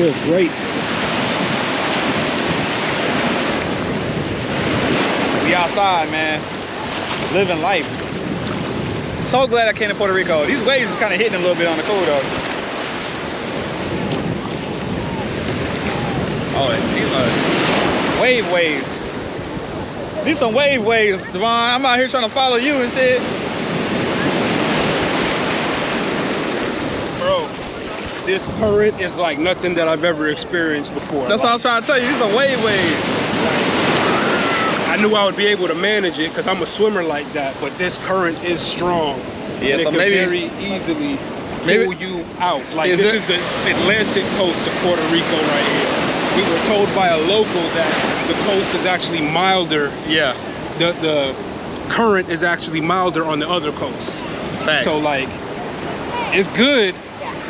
Feels great. We outside, man. Living life. So glad I came to Puerto Rico. These waves is kind of hitting a little bit on the cool though. Oh, these are waves. These some waves, Devon. I'm out here trying to follow you and shit. Bro, this current is like nothing that I've ever experienced before. That's what I was trying to tell you. These are waves. I knew I would be able to manage it because I'm a swimmer like that, but this current is strong. Yeah, and so it maybe can very easily pull you out. Like this is the Atlantic coast of Puerto Rico right here. We were told by a local that the coast is actually milder. Yeah. The current is actually milder on the other coast. Facts. So like, it's good,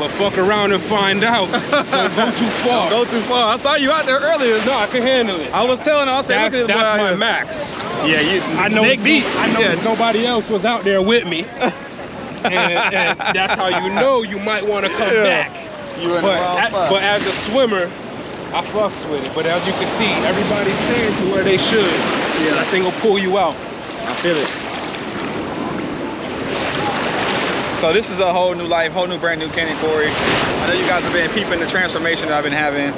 but fuck around and find out. Don't go too far. Don't go too far. I saw you out there earlier. No, I can handle it. I was telling her, I said, that's my max. Yeah, I know nobody else was out there with me. and that's how you know you might want to come back. But as a swimmer, I fucks with it. But as you can see, everybody's staying to where they should. Yeah, that thing will pull you out. I feel it. So this is a whole new life, whole new brand new Kenny Corey. I know you guys have been peeping the transformation that I've been having.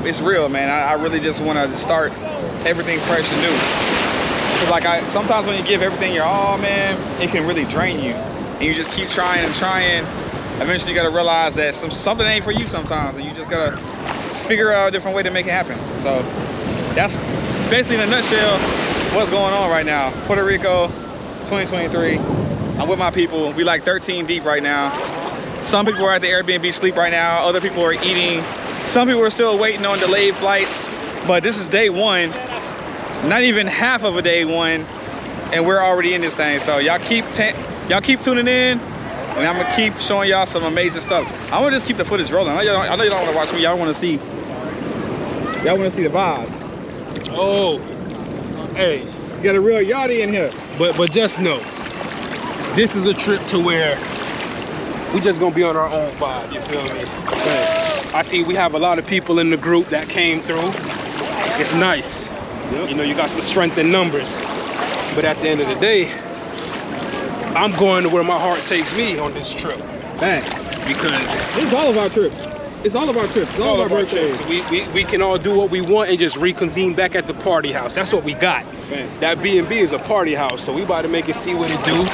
It's real, man. I really just want to start everything fresh and new. Cause like sometimes when you give everything your all, man, it can really drain you. And you just keep trying and trying. Eventually you gotta realize that something ain't for you sometimes, and you just gotta figure out a different way to make it happen. So that's basically in a nutshell what's going on right now. Puerto Rico, 2023. I'm with my people. We like 13 deep right now. Some people are at the Airbnb sleep right now. Other people are eating. Some people are still waiting on delayed flights. But this is day one, not even half of a day one, and we're already in this thing. So y'all keep tuning in, and I'm gonna keep showing y'all some amazing stuff. I wanna just keep the footage rolling. I know you don't wanna watch me. Y'all wanna see the vibes. Oh, hey. Got a real yachty in here. But just know, this is a trip to where we just gonna be on our own vibe, you feel me? I see we have a lot of people in the group that came through. It's nice. Yep. You know, you got some strength in numbers. But at the end of the day, I'm going to where my heart takes me on this trip. Thanks. Because this is all of our trips. It's all of our trips. It's all of our birthdays. We can all do what we want and just reconvene back at the party house. That's what we got. Thanks. That B&B is a party house, so we about to make it see what it do.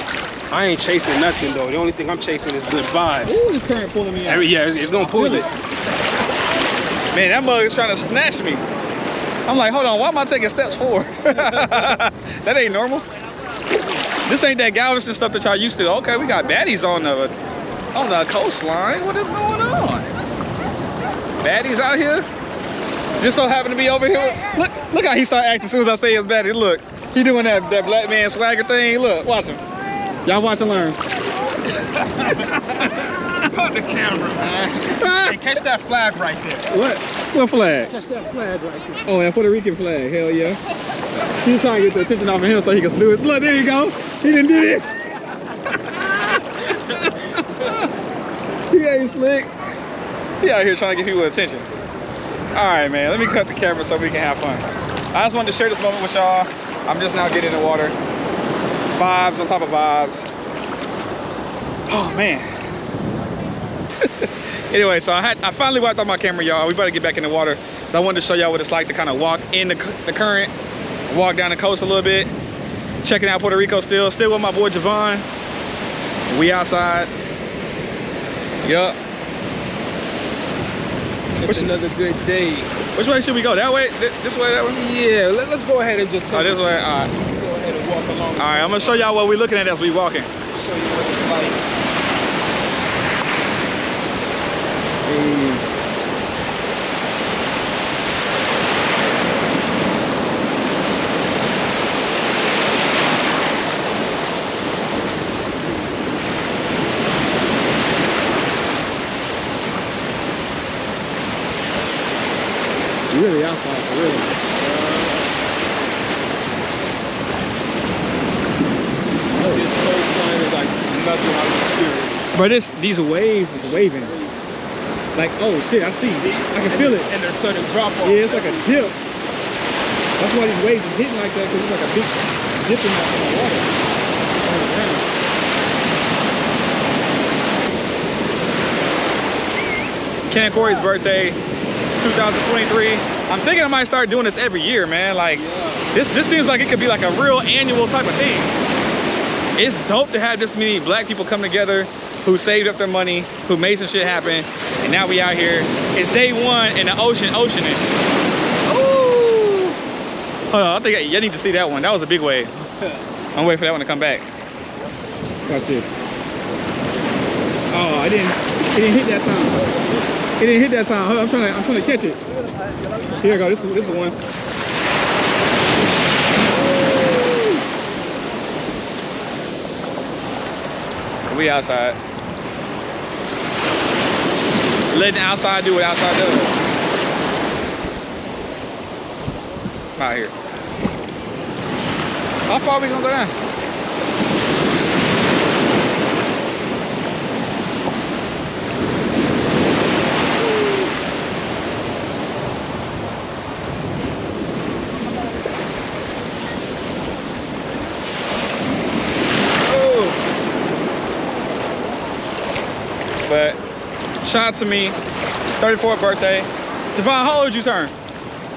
I ain't chasing nothing though. The only thing I'm chasing is good vibes. Ooh, this current pulling me out. Yeah, it's gonna pull it. Man, that mug is trying to snatch me. I'm like, hold on, why am I taking steps forward? That ain't normal. This ain't that Galveston stuff that y'all used to. Okay, we got baddies on the coastline. What is going on? Baddies out here? Just so happen to be over here. Look how he started acting as soon as I say his baddie. Look, he doing that black man swagger thing. Look, watch him. Y'all watch and learn. Cut the camera, man. Hey, catch that flag right there. What flag? Catch that flag right there. Oh, that Puerto Rican flag. Hell yeah. He's trying to get the attention off of him so he can do it. Look, there you go. He done did it. He ain't slick. He out here trying to get people attention. All right, man. Let me cut the camera so we can have fun. I just wanted to share this moment with y'all. I'm just now getting in the water. Vibes on top of vibes. Oh man. Anyway, so I finally wiped off my camera, y'all. We better get back in the water. So I wanted to show y'all what it's like to kind of walk in the current, walk down the coast a little bit, checking out Puerto Rico still with my boy Javon. We outside. Yup. It's another good day. Which way should we go? That way? This way? That way? Yeah, let's go ahead and just take this way. All right. Go ahead and walk along. All right, I'm gonna show y'all what we're looking at as we walking. Show you what it's like. Really outside, for real. This coastline is like nothing I've experienced. But these waves is waving. Like, oh shit, I see. I can feel it. And there's sudden drop off. Yeah, it's like a dip. That's why these waves are hitting like that, because it's like a big dip in the water. On the ground. Ken and Corey's birthday, 2023. I'm thinking I might start doing this every year, man. Like, this seems like it could be like a real annual type of thing. It's dope to have this many black people come together who saved up their money, who made some shit happen, and now we out here. It's day one in the oceaning. Ooh! Hold on, I think I need to see that one. That was a big wave. I'm waiting for that one to come back. Watch this. Oh, it didn't hit that time. It didn't hit that time. Hold on, I'm trying to catch it. Here we go. This is one. We outside. Letting outside do what outside does. Out here. How far are we gonna go down? But shout out to me, 34th birthday. Javon, how old you turn?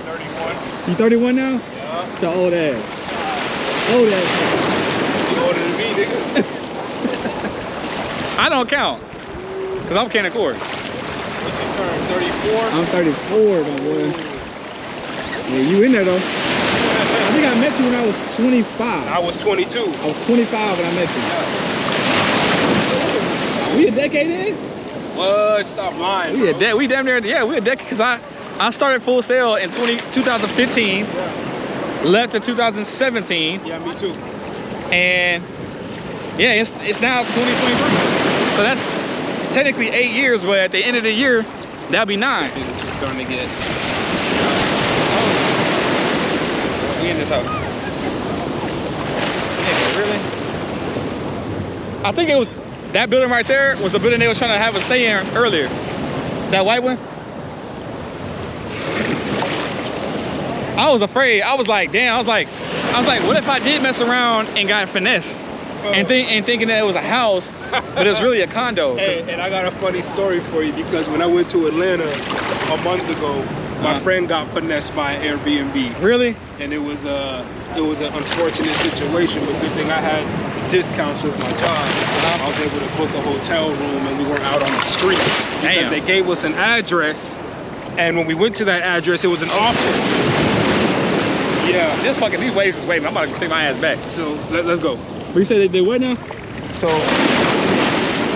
31. You 31 now? Yeah. It's your old ass. Old ass. You older than me, nigga. I don't count, because I'm Ken and Corey. You turn 34? I'm 34, my boy. Yeah, you in there though. I think I met you when I was 25. I was 22. I was 25 when I met you. We a decade in? What? Stop lying. We damn near, yeah, we a decade, because I started Full Sail in 2015, left in 2017. Yeah, me too. And yeah, it's now 2023. So that's technically 8 years, but at the end of the year, that'll be 9. It's starting to get... We in this house. Yeah, really? I think it was, that building right there was the building they was trying to have us stay in earlier. That white one? I was afraid. I was like, damn, I was like, what if I did mess around and got finessed? And thinking that it was a house, but it's really a condo. Hey, and I got a funny story for you, because when I went to Atlanta a month ago, my friend got finessed by Airbnb. Really? And it was an unfortunate situation, but good thing I had discounts with my job. I was able to book a hotel room and we weren't out on the street. Because they gave us an address, and when we went to that address, it was an office. Yeah. These waves is waving. I'm about to take my ass back. So let's go. What you say they what now? So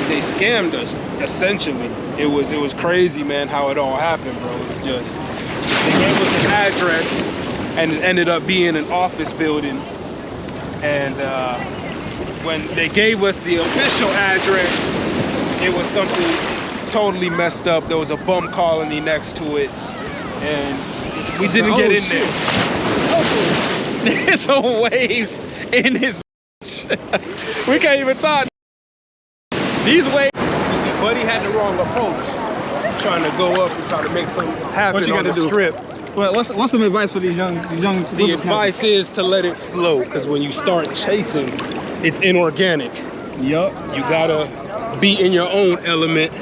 they scammed us, essentially. It was crazy, man, how it all happened, bro. It was just, they gave us an address and it ended up being an office building. And when they gave us the official address, it was something totally messed up. There was a bum colony next to it, and we didn't get in there. There's some waves in this. We can't even talk. These waves. You see, Buddy had the wrong approach. Trying to go up and try to make something happen What you on gotta the do? strip. Well, what's some advice for these young The advice is to let it flow, because when you start chasing, it's inorganic. Yup. You gotta be in your own element,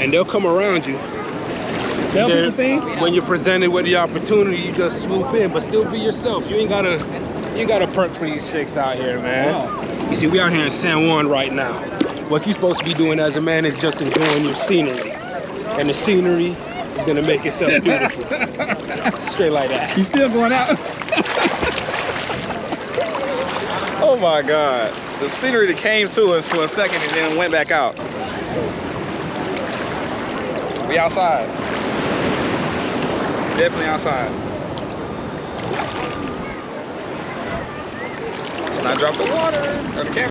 and they'll come around you. That what you saying? When you're presented with the opportunity, you just swoop in, but still be yourself. You ain't gotta perk for these chicks out here, man. Wow. You see, we out here in San Juan right now. What you're supposed to be doing as a man is just enjoying your scenery, and the scenery is gonna make itself beautiful. Straight like that. You still going out? Oh my God. The scenery that came to us for a second and then went back out. We outside. Definitely outside. Let's not drop the water. Or the camera.